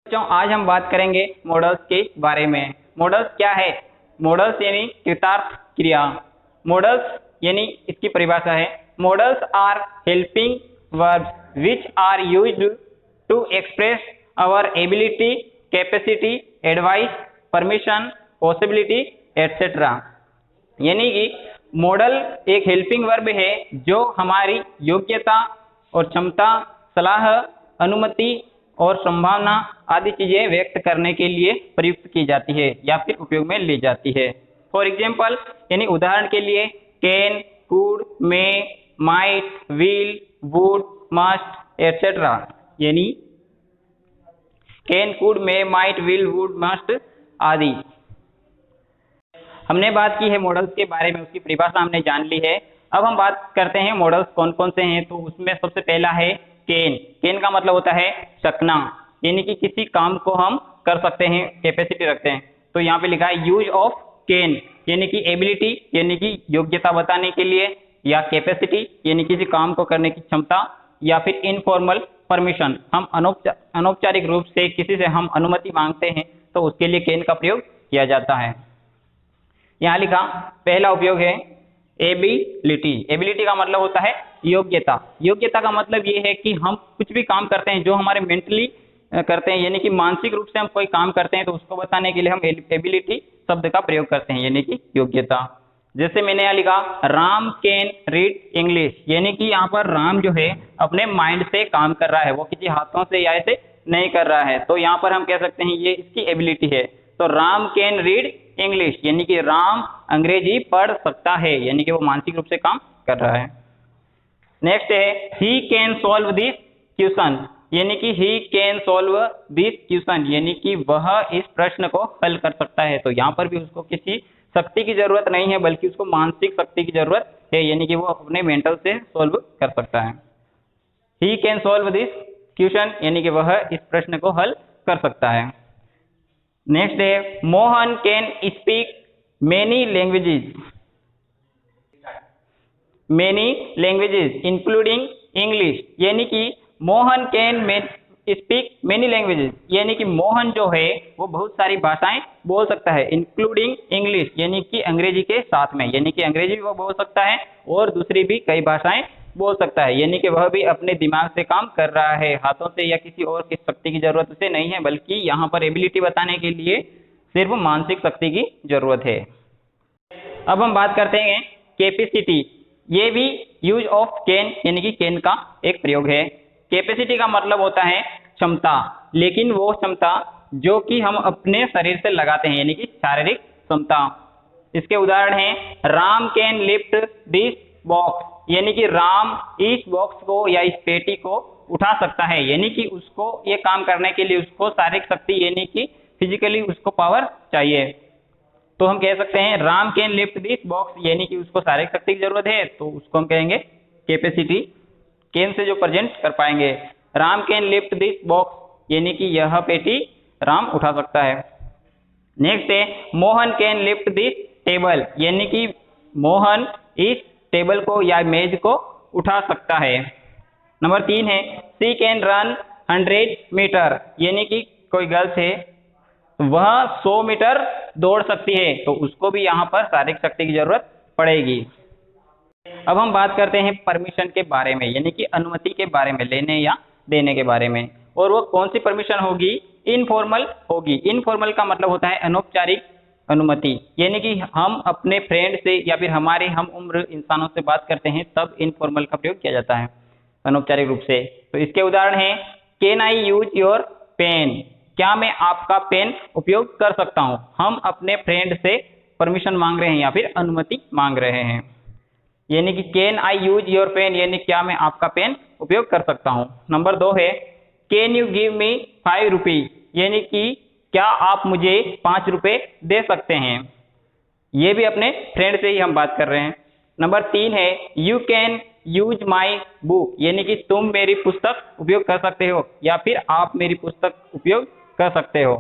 बच्चों आज हम बात करेंगे मॉडल्स के बारे में। मॉडल्स क्या है? मॉडल्स यानी कृतार्थ क्रिया। मॉडल्स यानी इसकी परिभाषा है, modals are helping verbs which are used to express our ability, capacity, advice, permission, possibility etcetera. यानी कि मॉडल एक हेल्पिंग वर्ब है जो हमारी योग्यता और क्षमता, सलाह, अनुमति और संभावना आदि चीजें व्यक्त करने के लिए प्रयुक्त की जाती है या फिर उपयोग में ली जाती है। फॉर एग्जाम्पल यानी उदाहरण के लिए can, could, may, might, will, would, must etcetera. यानी can, could, may, might, will, would, must आदि। हमने बात की है मॉडल्स के बारे में, उसकी परिभाषा हमने जान ली है। अब हम बात करते हैं मॉडल्स कौन कौन से हैं। तो उसमें सबसे पहला है कैन। कैन का मतलब होता है सकना, यानी कि किसी काम को हम कर सकते हैं, कैपेसिटी रखते हैं। तो यहाँ पे लिखा है यूज ऑफ कैन, यानी कि एबिलिटी यानी कि योग्यता बताने के लिए, या कैपेसिटी यानी किसी काम को करने की क्षमता, या फिर इनफॉर्मल परमिशन, हम अनौपचारिक रूप से किसी से हम अनुमति मांगते हैं तो उसके लिए कैन का प्रयोग किया जाता है। यहाँ लिखा पहला उपयोग है एबिलिटी। एबिलिटी का मतलब होता है योग्यता। योग्यता का मतलब ये है कि हम कुछ भी काम करते हैं जो हमारे मेंटली करते हैं, यानी कि मानसिक रूप से हम कोई काम करते हैं तो उसको बताने के लिए हम एबिलिटी शब्द का प्रयोग करते हैं, यानी कि योग्यता। जैसे मैंने यहाँ लिखा राम कैन रीड इंग्लिश, यानी कि यहाँ पर राम जो है अपने माइंड से काम कर रहा है, वो किसी हाथों से या ऐसे नहीं कर रहा है। तो यहाँ पर हम कह सकते हैं ये इसकी एबिलिटी है। तो राम कैन रीड इंग्लिश, यानी कि राम अंग्रेजी पढ़ सकता है, यानी कि वो मानसिक रूप से काम कर रहा है। नेक्स्ट है he can solve this question, यानी कि he can solve this question, यानी कि वह इस प्रश्न को हल कर सकता है। तो यहाँ पर भी उसको किसी शक्ति की जरूरत नहीं है, बल्कि उसको मानसिक शक्ति की जरूरत है, यानी कि वो अपने मेंटल से सॉल्व कर सकता है। He can solve this question, यानी कि वह इस प्रश्न को हल कर सकता है। नेक्स्ट है Mohan can speak many languages including English, यानी कि Mohan can speak many languages, यानी कि मोहन जो है वो बहुत सारी भाषाएं बोल सकता है, इंक्लूडिंग इंग्लिश, यानी कि अंग्रेजी के साथ में, यानी कि अंग्रेजी भी वो बोल सकता है और दूसरी भी कई भाषाएं बोल सकता है। यानी कि वह भी अपने दिमाग से काम कर रहा है, हाथों से या किसी और की शक्ति की जरूरत उसे नहीं है, बल्कि यहाँ पर एबिलिटी बताने के लिए सिर्फ मानसिक शक्ति की जरूरत है। अब हम बात करते हैं कैपेसिटी। ये भी यूज ऑफ कैन, यानी कि कैन का एक प्रयोग है। कैपेसिटी का मतलब होता है क्षमता, लेकिन वो क्षमता जो कि हम अपने शरीर से लगाते हैं, यानी कि शारीरिक क्षमता। इसके उदाहरण हैं Ram can lift this box, यानी कि राम इस बॉक्स को या इस पेटी को उठा सकता है, यानी कि उसको ये काम करने के लिए उसको शारीरिक शक्ति यानी कि फिजिकली उसको पावर चाहिए। तो हम कह सकते हैं Ram can lift this box, यानी कि उसको शारीरिक शक्ति की जरूरत है, तो उसको हम कहेंगे कैपेसिटी। कैन से जो प्रेजेंट कर पाएंगे, Ram can lift this box, यानी कि यह पेटी राम उठा सकता है। नेक्स्ट है Mohan can lift this table, यानी कि मोहन इस टेबल को या मेज को उठा सकता है। नंबर 3 है सी कैन रन 100 मीटर, यानी कि कोई गर्ल्स है वह 100 मीटर दौड़ सकती है, तो उसको भी यहाँ पर शारीरिक शक्ति की जरूरत पड़ेगी। अब हम बात करते हैं परमिशन के बारे में, यानी कि अनुमति के बारे में, लेने या देने के बारे में। और वो कौन सी परमिशन होगी? इनफॉर्मल होगी। इनफॉर्मल का मतलब होता है अनौपचारिक अनुमति, यानी कि हम अपने फ्रेंड से या फिर हमारे हम उम्र इंसानों से बात करते हैं तब इनफॉर्मल का प्रयोग किया जाता है, अनौपचारिक रूप से। तो इसके उदाहरण हैं can I use your pen, क्या मैं आपका पेन उपयोग कर सकता हूं? हम अपने फ्रेंड से परमिशन मांग रहे हैं या फिर अनुमति मांग रहे हैं, यानी कि can I use your pen, यानी क्या मैं आपका पेन उपयोग कर सकता हूं। नंबर 2 है can you give me 5 rupees, यानी कि क्या आप मुझे 5 रुपए दे सकते हैं? ये भी अपने फ्रेंड से ही हम बात कर रहे हैं। नंबर 3 है you can use my book, यानी कि तुम मेरी पुस्तक उपयोग कर सकते हो या फिर आप मेरी पुस्तक उपयोग कर सकते हो।